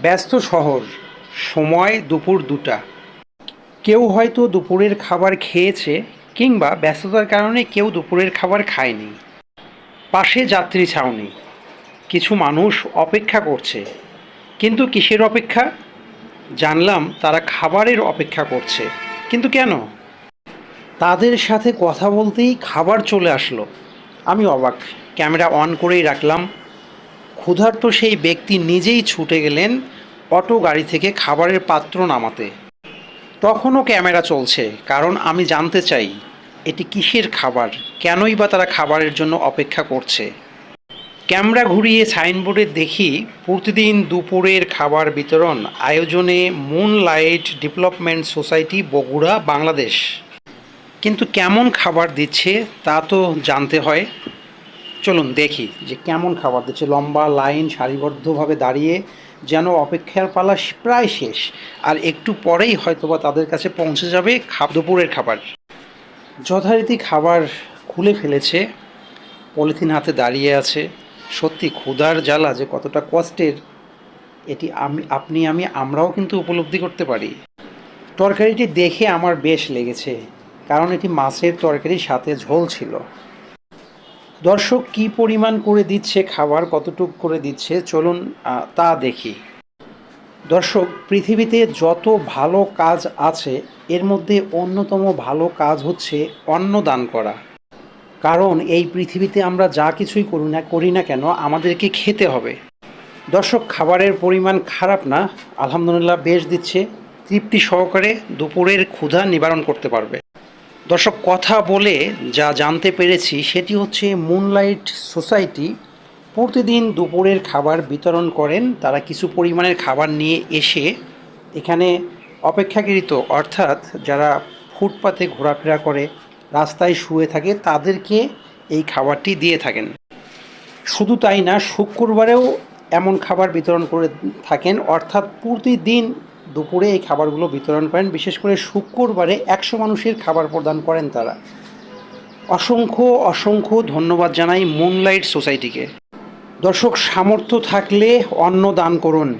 ব্যস্ত শহর, সময় দুপুর ২টা। কেউ হয়তো দুপুরের খাবার খেয়েছে, কিংবা ব্যস্ততার কারণে কেউ দুপুরের খাবার খায়নি। পাশে যাত্রী ছাউনি, কিছু মানুষ অপেক্ষা করছে। কিন্তু কিসের অপেক্ষা? জানলাম তারা খাবারের অপেক্ষা করছে। কিন্তু কেন? তাদের সাথে কথা বলতেই খাবার চলে আসলো। আমি অবাক। ক্যামেরা অন করেই রাখলাম। ক্ষুধার্ত সেই ব্যক্তি নিজেই ছুটে গেলেন অটো গাড়ি থেকে খাবারের পাত্র নামাতে। তখনও ক্যামেরা চলছে, কারণ আমি জানতে চাই এটি কিসের খাবার, কেনই বা তারা খাবারের জন্য অপেক্ষা করছে। ক্যামেরা ঘুরিয়ে সাইনবোর্ডে দেখি প্রতিদিন দুপুরের খাবার বিতরণ আয়োজনে moonlight development society, Bogura, Bangladesh. কিন্তু কেমন খাবার দিচ্ছে তা তো জানতে হয়। চলুন দেখি যে কেমন খাবার দিচ্ছে। লম্বা লাইন, সারিবদ্ধভাবে দাঁড়িয়ে, যেন অপেক্ষার পালা প্রায় শেষ। আর একটু পরেই হয়তোবা তাদের কাছে পৌঁছে যাবে দুপুরের খাবার। যথারীতি খাবার খুলে ফেলেছে, পলিথিন হাতে দাঁড়িয়ে আছে। সত্যি ক্ষুধার জ্বালা যে কতটা কষ্টের, এটি আমরাও কিন্তু উপলব্ধি করতে পারি। তরকারিটি দেখে আমার বেশ লেগেছে, কারণ এটি মাছের তরকারির সাথে ঝোল ছিল। দর্শক কি পরিমাণ করে দিচ্ছে খাবার, কতটুক করে দিচ্ছে, চলুন তা দেখি। দর্শক, পৃথিবীতে যত ভালো কাজ আছে এর মধ্যে অন্যতম ভালো কাজ হচ্ছে অন্ন দান করা। কারণ এই পৃথিবীতে আমরা যা কিছুই করি না কেন, আমাদেরকে খেতে হবে। দর্শক, খাবারের পরিমাণ খারাপ না, আলহামদুলিল্লাহ বেশ দিচ্ছে। তৃপ্তি সহকারে দুপুরের ক্ষুধা নিবারণ করতে পারবে। দর্শক, কথা বলে যা জানতে পেরেছি সেটি হচ্ছে মুনলাইট সোসাইটি প্রতিদিন দুপুরের খাবার বিতরণ করেন। তারা কিছু পরিমাণের খাবার নিয়ে এসে এখানে অপেক্ষাকৃত, অর্থাৎ যারা ফুটপাতে ঘোরাফেরা করে, রাস্তায় শুয়ে থাকে, তাদেরকে এই খাবারটি দিয়ে থাকেন। শুধু তাই না, শুক্রবারেও এমন খাবার বিতরণ করে থাকেন, অর্থাৎ প্রতিদিন দুপুরে এই খাবারগুলো বিতরণ করেন। বিশেষ করে শুক্রবারে ১০০ মানুষের খাবার প্রদান করেন তারা। অসংখ্য অসংখ্য ধন্যবাদ জানাই মুনলাইট সোসাইটিকে। দর্শক, সামর্থ্য থাকলে অন্ন দান করুন।